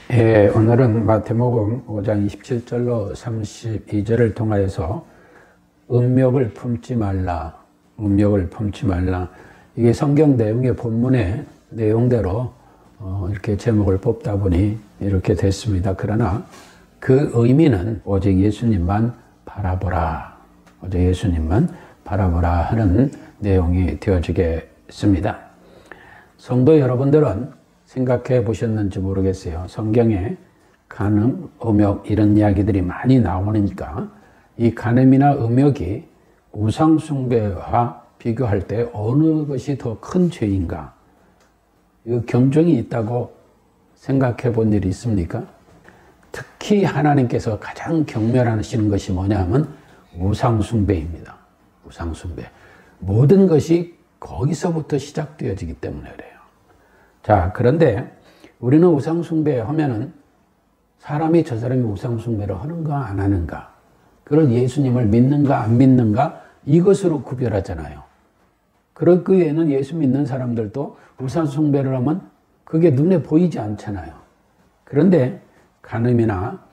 예, 오늘은 마태복음 5장 27절로 32절을 통하여서 음욕을 품지 말라, 음욕을 품지 말라. 이게 성경 내용의 본문의 내용대로 이렇게 제목을 뽑다 보니 이렇게 됐습니다. 그러나 그 의미는 오직 예수님만 바라보라, 오직 예수님만 바라보라 하는 내용이 되어지겠습니다. 성도 여러분들은 생각해 보셨는지 모르겠어요. 성경에 간음, 음욕 이런 이야기들이 많이 나오니까 이 간음이나 음욕이 우상숭배와 비교할 때 어느 것이 더 큰 죄인가? 이 경종이 있다고 생각해 본 일이 있습니까? 특히 하나님께서 가장 경멸하시는 것이 뭐냐면 우상숭배입니다. 우상숭배. 모든 것이 거기서부터 시작되어지기 때문에 그래요. 자, 그런데 우리는 우상숭배 하면은 사람이 저 사람이 우상숭배를 하는가 안 하는가, 그걸 예수님을 믿는가 안 믿는가 이것으로 구별하잖아요. 그러기 외에는 예수 믿는 사람들도 우상숭배를 하면 그게 눈에 보이지 않잖아요. 그런데 간음이나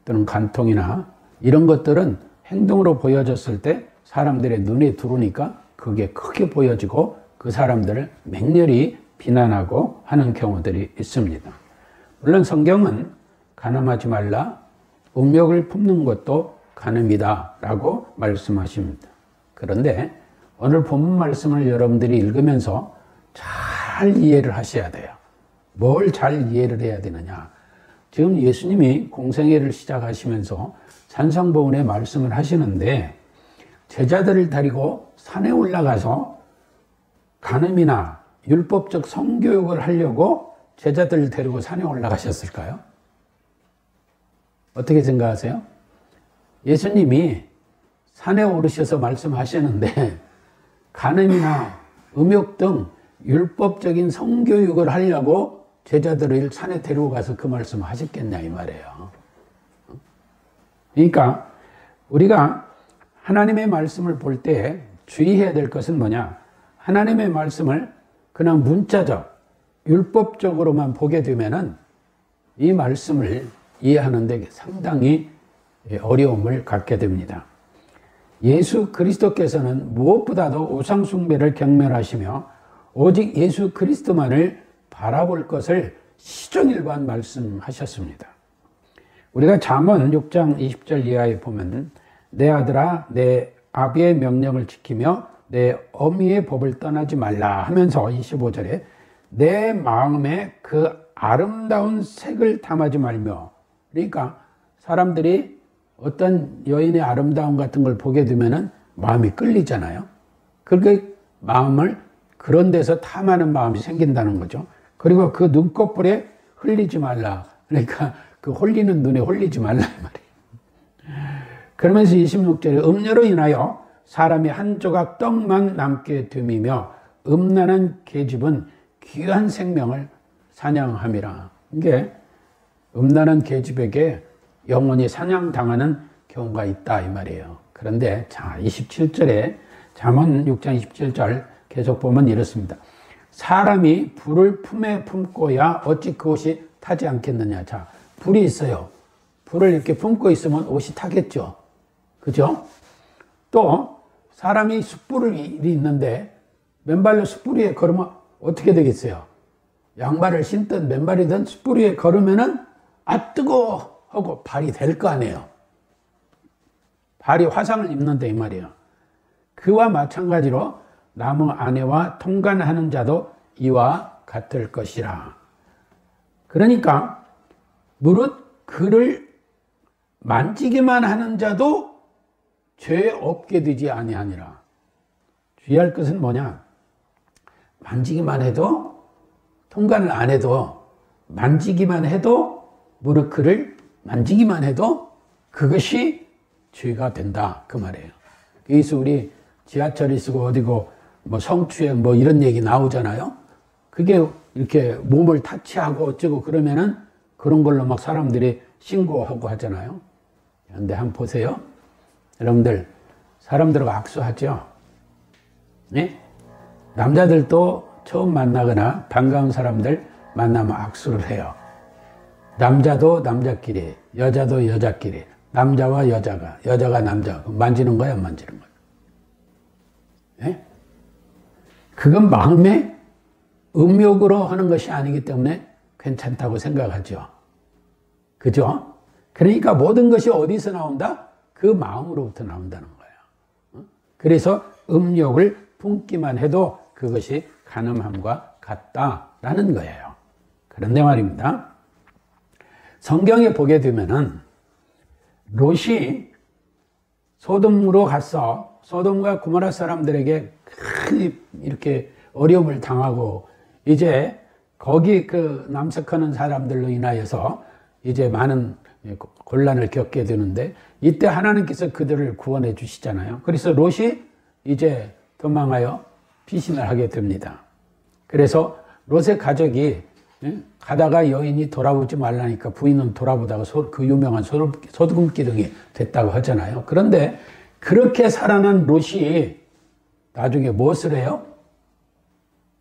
또는 간통이나 이런 것들은 행동으로 보여졌을 때 사람들의 눈에 들어오니까 그게 크게 보여지고 그 사람들을 맹렬히 비난하고 하는 경우들이 있습니다. 물론 성경은 간음하지 말라, 음욕을 품는 것도 간음이다 라고 말씀하십니다. 그런데 오늘 본문 말씀을 여러분들이 읽으면서 잘 이해를 하셔야 돼요. 뭘 잘 이해를 해야 되느냐. 지금 예수님이 공생애를 시작하시면서 산상보훈의 말씀을 하시는데 제자들을 데리고 산에 올라가서 간음이나 율법적 성교육을 하려고 제자들을 데리고 산에 올라가셨을까요? 어떻게 생각하세요? 예수님이 산에 오르셔서 말씀하시는데 간음이나 음욕 등 율법적인 성교육을 하려고 제자들을 산에 데리고 가서 그 말씀을 하셨겠냐 이 말이에요. 그러니까 우리가 하나님의 말씀을 볼 때 주의해야 될 것은 뭐냐? 하나님의 말씀을 그냥 문자적, 율법적으로만 보게 되면은 이 말씀을 이해하는 데 상당히 어려움을 갖게 됩니다. 예수 그리스도께서는 무엇보다도 우상숭배를 경멸하시며 오직 예수 그리스도만을 바라볼 것을 시종일관 말씀하셨습니다. 우리가 잠언 6장 20절 이하에 보면 내 아들아 내 아비의 명령을 지키며 내 어미의 법을 떠나지 말라 하면서 25절에 내 마음에 그 아름다운 색을 탐하지 말며, 그러니까 사람들이 어떤 여인의 아름다움 같은 걸 보게 되면은 마음이 끌리잖아요. 그렇게 마음을 그런 데서 탐하는 마음이 생긴다는 거죠. 그리고 그 눈꺼풀에 흘리지 말라, 그러니까 그 홀리는 눈에 홀리지 말라 이 말이에요. 그러면서 26절에 음료로 인하여 사람이 한 조각 떡만 남게 됨이며 음란한 계집은 귀한 생명을 사냥함이라. 이게 음란한 계집에게 영원히 사냥당하는 경우가 있다 이 말이에요. 그런데 자 27절에 잠언 6장 27절 계속 보면 이렇습니다. 사람이 불을 품에 품고야 어찌 그 옷이 타지 않겠느냐. 자, 불이 있어요. 불을 이렇게 품고 있으면 옷이 타겠죠. 그죠? 또 사람이 숯불이 있는데 맨발로 숯불 위에 걸으면 어떻게 되겠어요? 양말을 신든 맨발이든 숯불 위에 걸으면은 아 뜨거워 하고 발이 될 거 아니에요. 발이 화상을 입는데 이 말이에요. 그와 마찬가지로 나무 안에와 통관하는 자도 이와 같을 것이라. 그러니까 무릇 그를 만지기만 하는 자도 죄 없게 되지 아니하니라. 주의할 것은 뭐냐? 만지기만 해도, 통관을 안 해도, 만지기만 해도, 무릇 그를 만지기만 해도 그것이 죄가 된다 그 말이에요. 그래서 우리 지하철이 쓰고 어디고 뭐 성추행 뭐 이런 얘기 나오잖아요. 그게 이렇게 몸을 타치하고 어쩌고 그러면은 그런 걸로 막 사람들이 신고하고 하잖아요. 그런데 한번 보세요. 여러분들 사람들하고 악수하죠. 네? 남자들도 처음 만나거나 반가운 사람들 만나면 악수를 해요. 남자도 남자끼리, 여자도 여자끼리, 남자와 여자가, 여자가 남자, 만지는 거야, 안 만지는 거야? 예? 그건 마음의 음욕으로 하는 것이 아니기 때문에 괜찮다고 생각하죠. 그죠? 그러니까 모든 것이 어디서 나온다? 그 마음으로부터 나온다는 거예요. 그래서 음욕을 품기만 해도 그것이 간음함과 같다라는 거예요. 그런데 말입니다. 성경에 보게 되면은 롯이 소돔으로 가서 소돔과 고모라 사람들에게 큰 이렇게 어려움을 당하고 이제 거기 그 남색하는 사람들로 인하여서 이제 많은 곤란을 겪게 되는데 이때 하나님께서 그들을 구원해 주시잖아요. 그래서 롯이 이제 도망하여 피신을 하게 됩니다. 그래서 롯의 가족이 가다가 여인이 돌아보지 말라니까 부인은 돌아보다가 그 유명한 소금 기둥이 됐다고 하잖아요. 그런데 그렇게 살아난 롯이 나중에 무엇을 해요?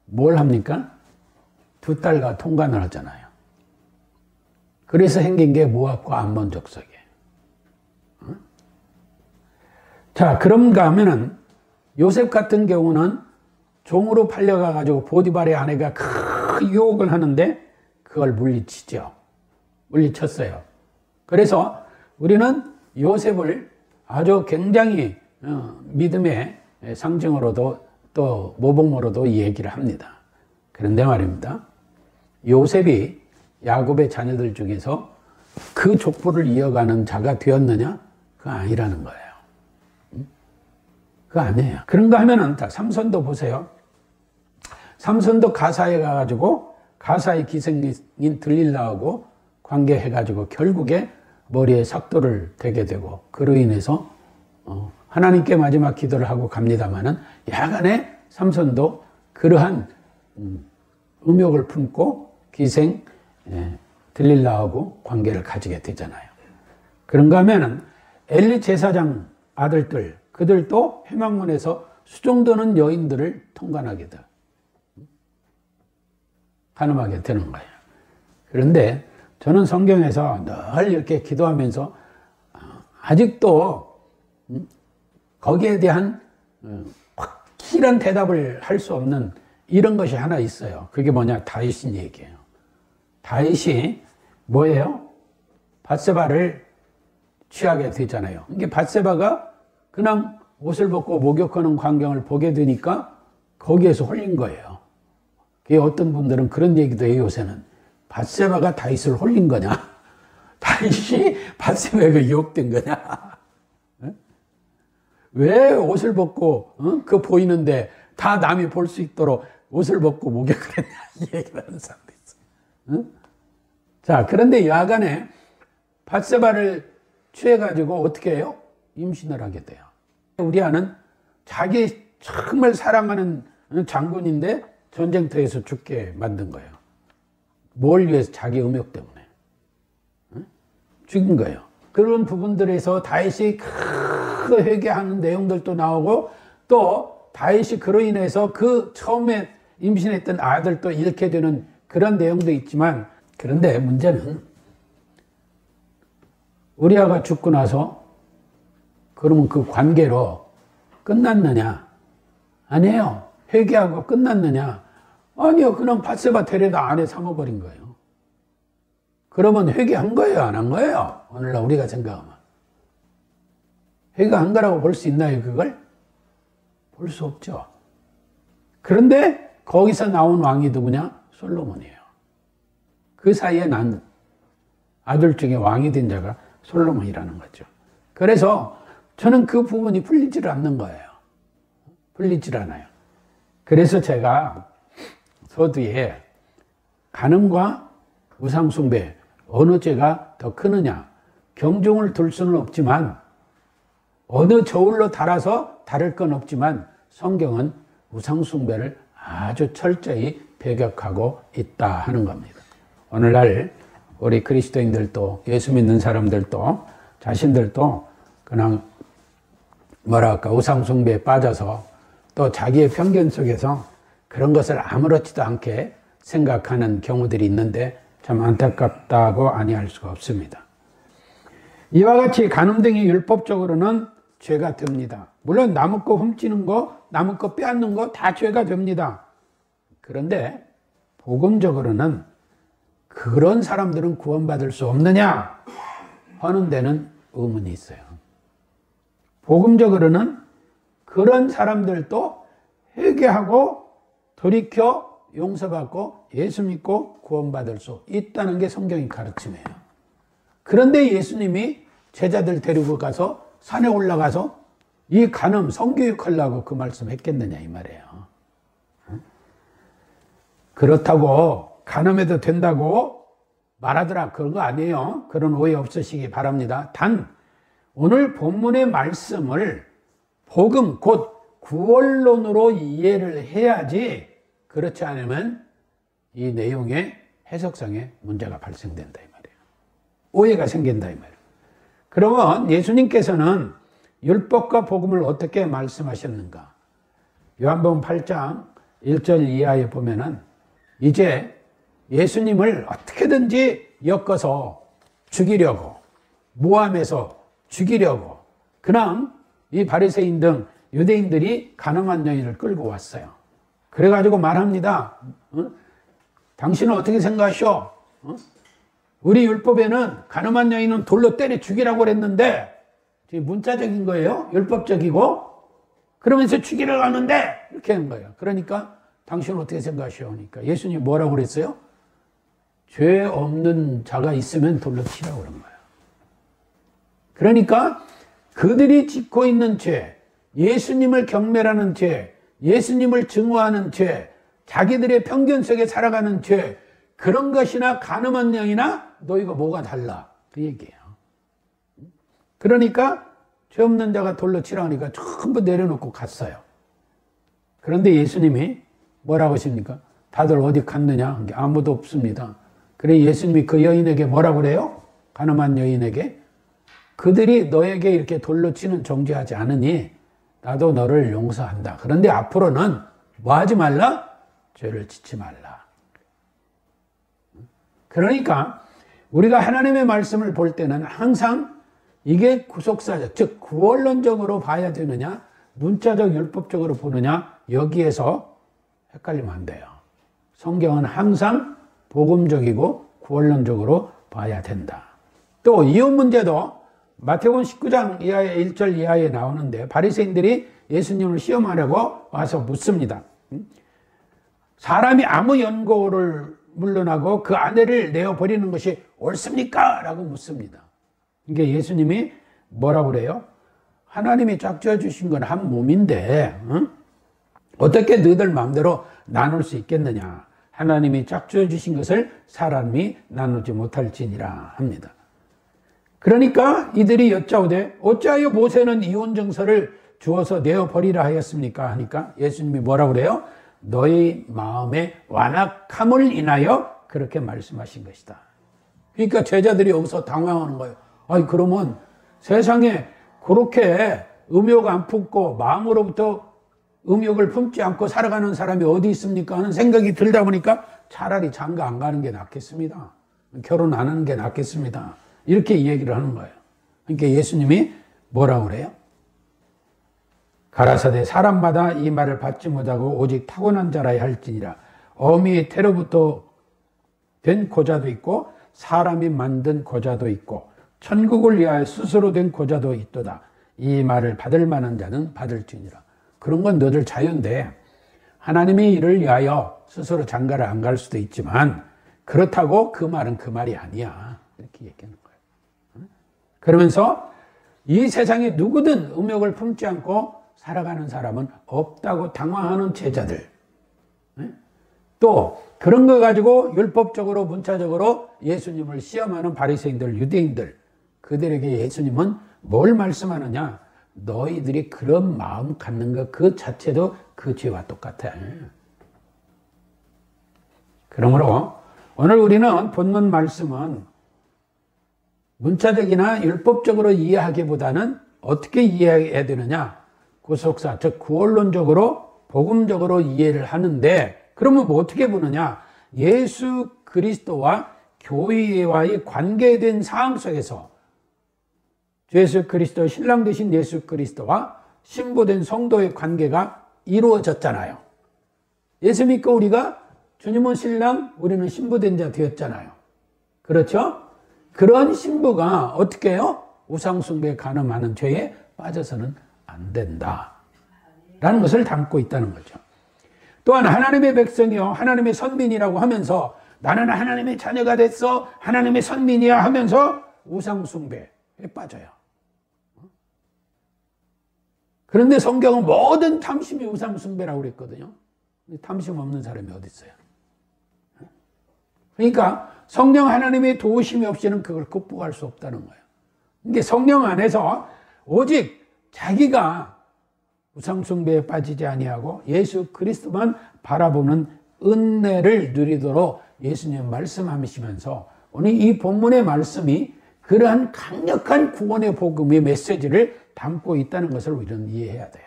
뭘 합니까? 두 딸과 통관을 하잖아요. 그래서 생긴 게 모압과 암몬 족속이에요. 자, 그런가 하면은 요셉 같은 경우는 종으로 팔려가 가지고 보디발의 아내가 큰 유혹을 하는데 그걸 물리치죠. 물리쳤어요. 그래서 우리는 요셉을 아주 굉장히 믿음의 상징으로도 또 모범으로도 이 얘기를 합니다. 그런데 말입니다. 요셉이 야곱의 자녀들 중에서 그 족보를 이어가는 자가 되었느냐? 그거 아니라는 거예요. 그거 아니에요. 그런가 하면은 삼손도 보세요. 삼손도 가사에 가가지고 가사의 기생인 들릴라하고 관계해가지고 결국에 머리에 삭도를 대게 되고 그로 인해서 하나님께 마지막 기도를 하고 갑니다마는 야간에 삼손도 그러한 음욕을 품고 기생 들릴라하고 관계를 가지게 되잖아요. 그런가 하면은 엘리 제사장 아들들 그들도 회막문에서 수종드는 여인들을 통관하게 돼. 간음하게 되는 거예요. 그런데 저는 성경에서 늘 이렇게 기도하면서 아직도 거기에 대한 확실한 대답을 할 수 없는 이런 것이 하나 있어요. 그게 뭐냐? 다윗인 얘기예요. 다윗이 뭐예요? 밧세바를 취하게 되잖아요. 이게 밧세바가 그냥 옷을 벗고 목욕하는 광경을 보게 되니까 거기에서 홀린 거예요. 그게 어떤 분들은 그런 얘기도 해요, 요새는. 밧세바가 다윗을 홀린 거냐? 다윗이 밧세바에게 유혹된 거냐? 왜 옷을 벗고 그 보이는데 다 남이 볼 수 있도록 옷을 벗고 목욕을 했냐? 이 얘기를 하는 사람도 있어요. 자, 그런데 야간에 밧세바를 취해가지고 어떻게 해요? 임신을 하게 돼요. 우리 아는 자기 정말 사랑하는 장군인데 전쟁터에서 죽게 만든 거예요. 뭘 위해서? 자기 음욕 때문에. 죽인 거예요. 그런 부분들에서 다윗이 그 회개하는 내용들도 나오고 또 다윗이 그로 인해서 그 처음에 임신했던 아들도 잃게 되는 그런 내용도 있지만 그런데 문제는 우리아가 죽고 나서 그러면 그 관계로 끝났느냐? 아니에요. 회개하고 끝났느냐? 아니요. 그냥 밧세바 데려다 안에 삼아버린 거예요. 그러면 회개한 거예요? 안 한 거예요? 오늘날 우리가 생각하면. 회개한 거라고 볼 수 있나요? 그걸? 볼 수 없죠. 그런데 거기서 나온 왕이 누구냐? 솔로몬이에요. 그 사이에 난 아들 중에 왕이 된 자가 솔로몬이라는 거죠. 그래서 저는 그 부분이 풀리질 않는 거예요. 풀리질 않아요. 그래서 제가 서두에 간음과 우상숭배 어느 죄가 더 크느냐 경중을 둘 수는 없지만 어느 저울로 달아서 다를 건 없지만 성경은 우상숭배를 아주 철저히 배격하고 있다 하는 겁니다. 오늘날 우리 그리스도인들도 예수 믿는 사람들도 자신들도 그냥 뭐랄까 우상숭배에 빠져서 또 자기의 편견 속에서 그런 것을 아무렇지도 않게 생각하는 경우들이 있는데 참 안타깝다고 아니할 수가 없습니다. 이와 같이 간음 등이 율법적으로는 죄가 됩니다. 물론 남의 거 훔치는 거, 남의 거 빼앗는 거 다 죄가 됩니다. 그런데 복음적으로는 그런 사람들은 구원받을 수 없느냐 하는 데는 의문이 있어요. 복음적으로는 그런 사람들도 회개하고 돌이켜 용서받고 예수 믿고 구원받을 수 있다는 게 성경의 가르침이에요. 그런데 예수님이 제자들 데리고 가서 산에 올라가서 이 간음 성교육하려고 그 말씀 했겠느냐 이 말이에요. 그렇다고 간음해도 된다고 말하더라 그런 거 아니에요. 그런 오해 없으시기 바랍니다. 단 오늘 본문의 말씀을 복음 곧 구원론으로 이해를 해야지 그렇지 않으면 이 내용의 해석상에 문제가 발생된다 이 말이에요. 오해가 생긴다 이 말이에요. 그러면 예수님께서는 율법과 복음을 어떻게 말씀하셨는가? 요한복음 8장 1절 이하에 보면은 이제 예수님을 어떻게든지 엮어서 죽이려고 모함해서 죽이려고 그냥 이 바리새인 등 유대인들이 가늠한 여인을 끌고 왔어요. 그래가지고 말합니다. 당신은 어떻게 생각하시오? 우리 율법에는 가늠한 여인은 돌로 때려 죽이라고 그랬는데 지금 문자적인 거예요. 율법적이고 그러면서 죽이려고 하는데 이렇게 하는 거예요. 그러니까 당신은 어떻게 생각하시오? 그러니까 예수님이 뭐라고 그랬어요? 죄 없는 자가 있으면 돌로 치라고 그런 거예요. 그러니까 그들이 짓고 있는 죄, 예수님을 경멸하는 죄, 예수님을 증오하는 죄, 자기들의 편견 속에 살아가는 죄, 그런 것이나 가늠한 영이나 너희가 뭐가 달라? 그 얘기예요. 그러니까 죄 없는 자가 돌로 치라고 하니까 전부 내려놓고 갔어요. 그런데 예수님이 뭐라고 하십니까? 다들 어디 갔느냐? 아무도 없습니다. 그래 예수님이 그 여인에게 뭐라고 그래요? 가늠한 여인에게 그들이 너에게 이렇게 돌로 치는 정죄하지 않으니 나도 너를 용서한다. 그런데 앞으로는 뭐 하지 말라? 죄를 짓지 말라. 그러니까 우리가 하나님의 말씀을 볼 때는 항상 이게 구속사적, 즉 구원론적으로 봐야 되느냐 문자적 율법적으로 보느냐 여기에서 헷갈리면 안 돼요. 성경은 항상 복음적이고 구원론적으로 봐야 된다. 또 이혼 문제도 마태복음 19장 이하의 1절 이하에 나오는데 바리새인들이 예수님을 시험하려고 와서 묻습니다. 사람이 아무 연고를 물러나고 그 아내를 내어버리는 것이 옳습니까? 라고 묻습니다. 이게 예수님이 뭐라고 그래요? 하나님이 짝지어 주신 건 한 몸인데 어떻게 너희들 마음대로 나눌 수 있겠느냐? 하나님이 짝지어 주신 것을 사람이 나누지 못할지니라 합니다. 그러니까 이들이 여짜오되 어찌하여 모세는 이혼 증서를 주어서 내어버리라 하였습니까? 하니까 예수님이 뭐라고 그래요? 너희 마음의 완악함을 인하여 그렇게 말씀하신 것이다. 그러니까 제자들이 여기서 당황하는 거예요. 아니 그러면 세상에 그렇게 음욕 안 품고 마음으로부터 음욕을 품지 않고 살아가는 사람이 어디 있습니까? 하는 생각이 들다 보니까 차라리 장가 안 가는 게 낫겠습니다. 결혼 안 하는 게 낫겠습니다. 이렇게 얘기를 하는 거예요. 그러니까 예수님이 뭐라고 그래요? 가라사대 사람마다 이 말을 받지 못하고 오직 타고난 자라야 할지니라. 어미의 태로부터 된 고자도 있고 사람이 만든 고자도 있고 천국을 위하여 스스로 된 고자도 있도다. 이 말을 받을 만한 자는 받을지니라. 그런 건 너들 자유인데 하나님이 이를 위하여 스스로 장가를 안 갈 수도 있지만 그렇다고 그 말은 그 말이 아니야. 이렇게 얘기하는 거예요. 그러면서 이 세상에 누구든 음욕을 품지 않고 살아가는 사람은 없다고 당황하는 제자들. 또 그런 거 가지고 율법적으로 문자적으로 예수님을 시험하는 바리새인들, 유대인들. 그들에게 예수님은 뭘 말씀하느냐? 너희들이 그런 마음 갖는 것 그 자체도 그 죄와 똑같아. 그러므로 오늘 우리는 본문 말씀은 문자적이나 율법적으로 이해하기보다는 어떻게 이해해야 되느냐? 구속사, 즉 구원론적으로 복음적으로 이해를 하는데 그러면 뭐 어떻게 보느냐? 예수 그리스도와 교회와의 관계된 상황 속에서 주 예수 그리스도, 신랑 되신 예수 그리스도와 신부된 성도의 관계가 이루어졌잖아요. 예수 믿고 우리가 주님은 신랑, 우리는 신부된 자 되었잖아요. 그렇죠? 그런 신부가 어떻게 해요? 우상숭배에 간음하는 죄에 빠져서는 안 된다 라는 것을 담고 있다는 거죠. 또한 하나님의 백성이요, 하나님의 선민이라고 하면서 나는 하나님의 자녀가 됐어, 하나님의 선민이야 하면서 우상숭배에 빠져요. 그런데 성경은 모든 탐심이 우상숭배라고 그랬거든요. 탐심 없는 사람이 어디 있어요? 그러니까 성령 하나님의 도우심이 없이는 그걸 극복할 수 없다는 거예요. 그러니까 성령 안에서 오직 자기가 우상숭배에 빠지지 아니하고 예수 그리스도만 바라보는 은혜를 누리도록 예수님 말씀하시면서 오늘 이 본문의 말씀이 그러한 강력한 구원의 복음의 메시지를 담고 있다는 것을 우리는 이해해야 돼요.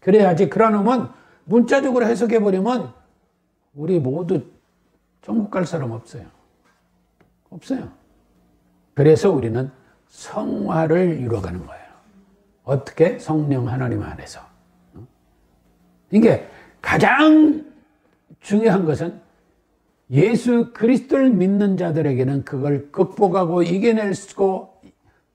그래야지, 그러면 문자적으로 해석해버리면 우리 모두 천국 갈 사람 없어요. 없어요. 그래서 우리는 성화를 이루어가는 거예요. 어떻게? 성령 하나님 안에서. 이게 가장 중요한 것은 예수 그리스도를 믿는 자들에게는 그걸 극복하고 이겨낼 수고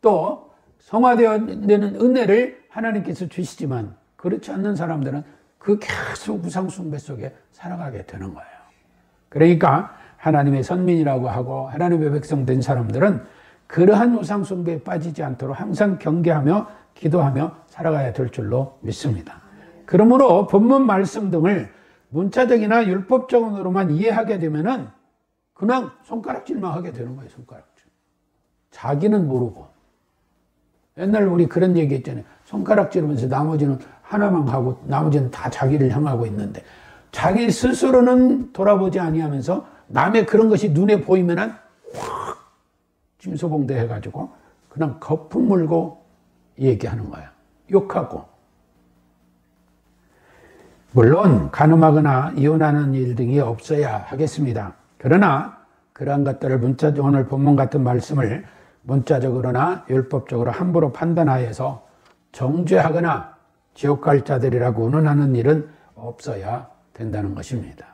또 성화되는 은혜를 하나님께서 주시지만 그렇지 않는 사람들은 그 계속 우상숭배 속에 살아가게 되는 거예요. 그러니까 하나님의 선민이라고 하고 하나님의 백성 된 사람들은 그러한 우상숭배에 빠지지 않도록 항상 경계하며 기도하며 살아가야 될 줄로 믿습니다. 그러므로 본문 말씀 등을 문자적이나 율법적으로만 이해하게 되면은 그냥 손가락질만 하게 되는 거예요. 손가락질. 자기는 모르고. 옛날 우리 그런 얘기 했잖아요. 손가락질하면서 나머지는 하나만 하고 나머지는 다 자기를 향하고 있는데 자기 스스로는 돌아보지 아니하면서 남의 그런 것이 눈에 보이면은 확 짐소봉대 해가지고 그냥 거품 물고 얘기하는 거야. 욕하고. 물론 간음하거나 이혼하는 일 등이 없어야 하겠습니다. 그러나 그러한 것들을 문자적, 오늘 본문 같은 말씀을 문자적으로나 율법적으로 함부로 판단하여서 정죄하거나 지옥 갈 자들이라고 운운하는 일은 없어야 된다는 것입니다.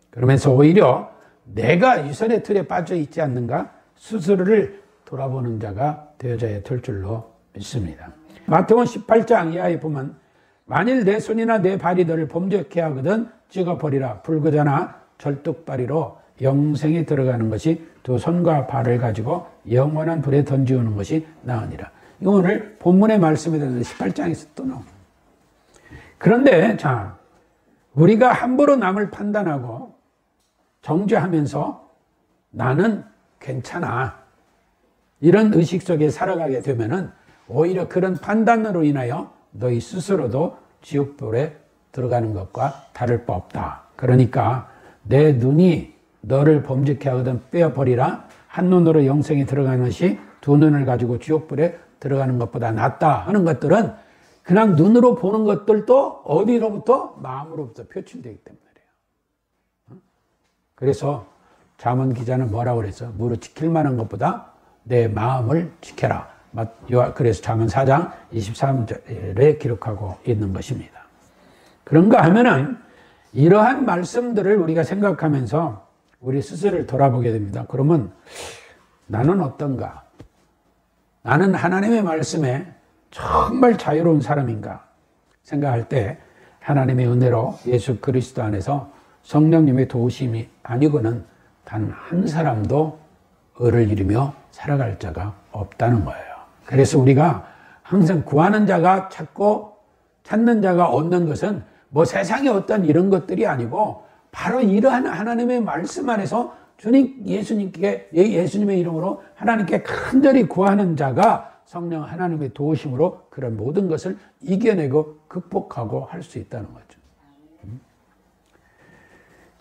그러면서 오히려 내가 유선의 틀에 빠져 있지 않는가 스스로를 돌아보는 자가 되어져야 될 줄로 믿습니다. 마태복음 18장 이하에 보면 만일 내 손이나 내 발이 너를 범죄케 하거든 찍어버리라. 불거자나 절뚝발이로 영생에 들어가는 것이 두 손과 발을 가지고 영원한 불에 던지우는 것이 나으니라. 이거 오늘 본문의 말씀에 대해서 18장에서 또 나옵니다. 그런데 자, 우리가 함부로 남을 판단하고 정죄하면서 나는 괜찮아 이런 의식 속에 살아가게 되면은 오히려 그런 판단으로 인하여 너희 스스로도 지옥불에 들어가는 것과 다를 바 없다. 그러니까 내 눈이 너를 범죄케 하거든 빼어버리라. 한 눈으로 영생에 들어가는 것이 두 눈을 가지고 지옥불에 들어가는 것보다 낫다 하는 것들은 그냥 눈으로 보는 것들도 어디로부터? 마음으로부터 표출되기 때문이에요. 그래서 잠언 기자는 뭐라고 그랬어? 무릇 지킬 만한 것보다 내 마음을 지켜라. 그래서 잠언 4장 23절에 기록하고 있는 것입니다. 그런가 하면은 이러한 말씀들을 우리가 생각하면서 우리 스스로를 돌아보게 됩니다. 그러면 나는 어떤가? 나는 하나님의 말씀에 정말 자유로운 사람인가? 생각할 때 하나님의 은혜로 예수 그리스도 안에서 성령님의 도우심이 아니고는 단 한 사람도 의를 이루며 살아갈 자가 없다는 거예요. 그래서 우리가 항상 구하는 자가 찾고 찾는 자가 얻는 것은 뭐 세상의 어떤 이런 것들이 아니고 바로 이러한 하나님의 말씀 안에서 예수님의 이름으로 하나님께 간절히 구하는 자가 성령 하나님의 도우심으로 그런 모든 것을 이겨내고 극복하고 할 수 있다는 거죠.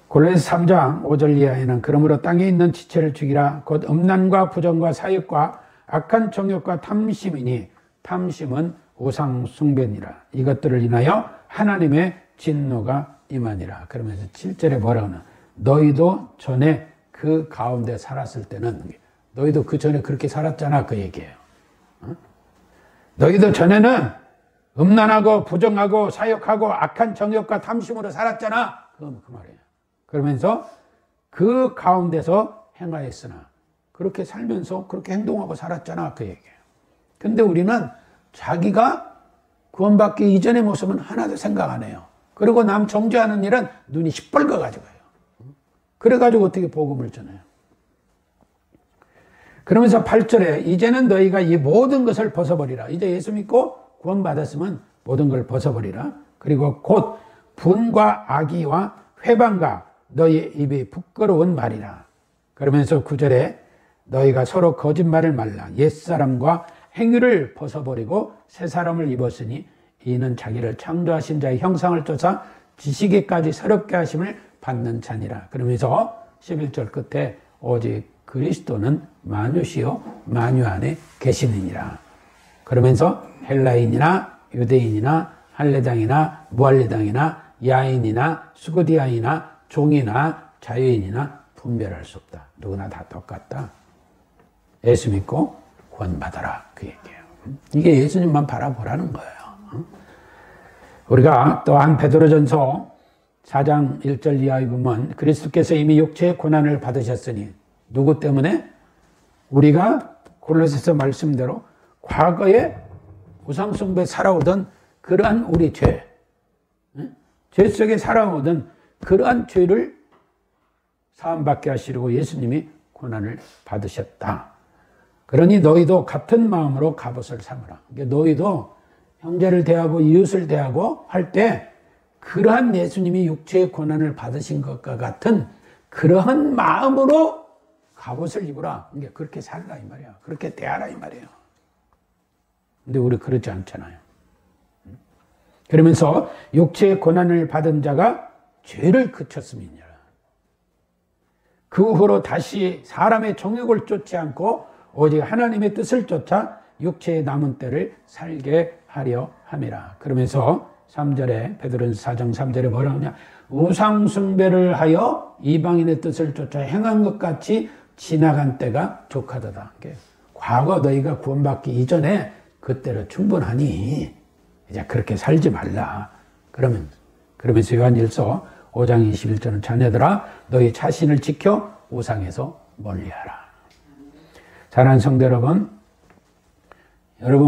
골로새 3장 5절 이하에는 그러므로 땅에 있는 지체를 죽이라. 곧 음란과 부정과 사욕과 악한 정욕과 탐심이니 탐심은 우상 숭배니라. 이것들을 인하여 하나님의 진노가 임하니라. 그러면서 7절에 뭐라고 하나? 너희도 전에 그 가운데 살았을 때는 너희도 그 전에 그렇게 살았잖아, 그 얘기예요. 너희도 전에는 음란하고 부정하고 사욕하고 악한 정욕과 탐심으로 살았잖아. 그 말이에요. 그러면서 그 가운데서 행하였으나 그렇게 살면서 그렇게 행동하고 살았잖아, 그 얘기예요. 근데 우리는 자기가 구원받기 이전의 모습은 하나도 생각 안 해요. 그리고 남 정죄하는 일은 눈이 시뻘거 가지고 해요. 그래가지고 어떻게 복음을 전해요. 그러면서 8절에 이제는 너희가 이 모든 것을 벗어버리라. 이제 예수 믿고 구원받았으면 모든 걸 벗어버리라. 그리고 곧 분과 악의와 회방과 너희의 입이 부끄러운 말이라. 그러면서 9절에 너희가 서로 거짓말을 말라. 옛사람과 행위를 벗어버리고 새 사람을 입었으니 이는 자기를 창조하신 자의 형상을 쫓아 지식에까지 새롭게 하심을 받는 자니라. 그러면서 11절 끝에 오직 그리스도는 만유시요 만유 안에 계시느니라. 그러면서 헬라인이나 유대인이나 할례당이나 무할례당이나 야인이나 수고디아이나 종이나 자유인이나 분별할 수 없다. 누구나 다 똑같다. 예수 믿고 구원받아라, 그 얘기예요. 이게 예수님만 바라보라는 거예요. 우리가 또한 베드로전서 4장 1절 이하에 보면 그리스도께서 이미 육체의 고난을 받으셨으니 누구 때문에? 우리가 골로새서 말씀대로 과거에 우상숭배에 살아오던 그러한 우리 죄, 죄 속에 살아오던 그러한 죄를 사함받게 하시려고 예수님이 고난을 받으셨다. 그러니 너희도 같은 마음으로 갑옷을 삼으라. 그러니까 너희도 형제를 대하고 이웃을 대하고 할 때 그러한 예수님이 육체의 고난을 받으신 것과 같은 그러한 마음으로 갑옷을 입으라. 그러니까 그렇게 살라 이 말이야. 그렇게 대하라 이 말이에요. 근데 우리 그렇지 않잖아요. 그러면서 육체의 고난을 받은 자가 죄를 그쳤음이니라. 그 후로 다시 사람의 정욕을 쫓지 않고 오직 하나님의 뜻을 쫓아 육체의 남은 때를 살게 하려 함이라. 그러면서 3절에 베드로전서 4장 3절에 뭐라고 하냐? 우상 숭배를 하여 이방인의 뜻을 쫓아 행한 것 같이 지나간 때가 족하도다. 과거 너희가 구원받기 이전에 그때로 충분하니 이제 그렇게 살지 말라. 그러면서 요한일서 5장 21절은 자녀들아 너희 자신을 지켜 우상에서 멀리하라. 사랑하는 성도 여러분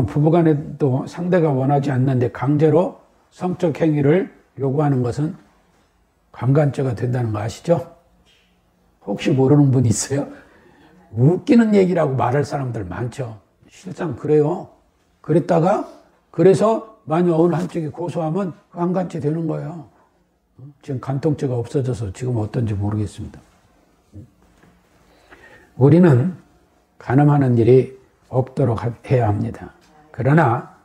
부부간에도 상대가 원하지 않는데 강제로 성적 행위를 요구하는 것은 강간죄가 된다는 거 아시죠? 혹시 모르는 분 있어요? 웃기는 얘기라고 말할 사람들 많죠. 실상 그래요. 그래서 만약 어느 한쪽이 고소하면 강간죄 되는 거예요. 지금 간통죄가 없어져서 지금 어떤지 모르겠습니다. 우리는 간음하는 일이 없도록 해야 합니다. 그러나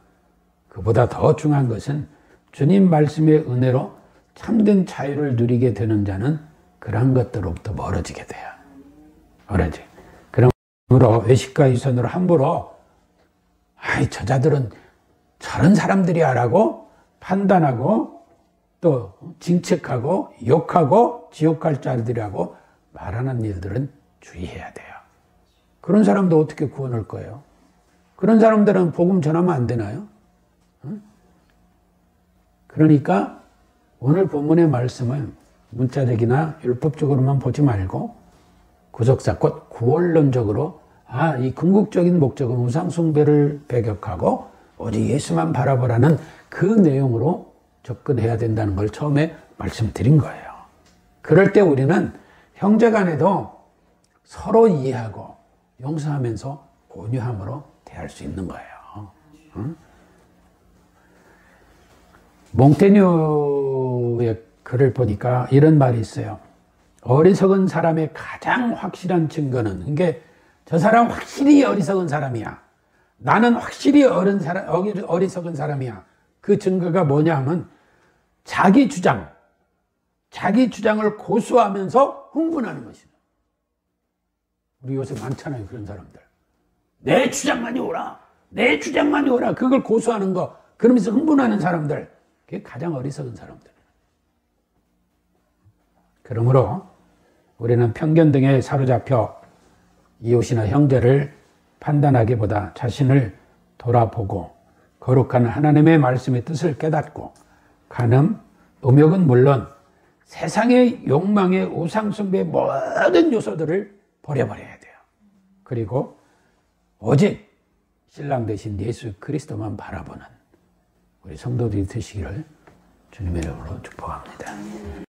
그보다 더 중요한 것은 주님 말씀의 은혜로 참된 자유를 누리게 되는 자는 그런 것들로부터 멀어지게 돼요. 그러므로 외식과 유선으로 함부로 저자들은 저런 사람들이야 라고 판단하고 또 징책하고 욕하고 지옥 갈 자들이라고 말하는 일들은 주의해야 돼요. 그런 사람도 어떻게 구원할 거예요? 그런 사람들은 복음 전하면 안 되나요? 그러니까 오늘 본문의 말씀을 문자적이나 율법적으로만 보지 말고 구속사 곧 구원론적으로 이 궁극적인 목적은 우상숭배를 배격하고 오직 예수만 바라보라는 그 내용으로 접근해야 된다는 걸 처음에 말씀드린 거예요. 그럴 때 우리는 형제간에도 서로 이해하고 용서하면서 온유함으로 대할 수 있는 거예요. 몽테뉴의 글을 보니까 이런 말이 있어요. 어리석은 사람의 가장 확실한 증거는 이게 저 사람 확실히 어리석은 사람이야. 나는 확실히 어리석은 사람이야. 그 증거가 뭐냐 하면 자기 주장을 고수하면서 흥분하는 것이다. 우리 요새 많잖아요. 그런 사람들. 내 주장만이 옳아. 그걸 고수하는 거. 그러면서 흥분하는 사람들. 그게 가장 어리석은 사람들. 그러므로 우리는 편견 등에 사로잡혀 이웃이나 형제를 판단하기보다 자신을 돌아보고 거룩한 하나님의 말씀의 뜻을 깨닫고 간음, 음욕은 물론 세상의 욕망의 우상숭배의 모든 요소들을 버려버려야 돼요. 그리고 오직 신랑 되신 예수 그리스도만 바라보는 우리 성도들이 되시기를 주님의 이름으로 축복합니다.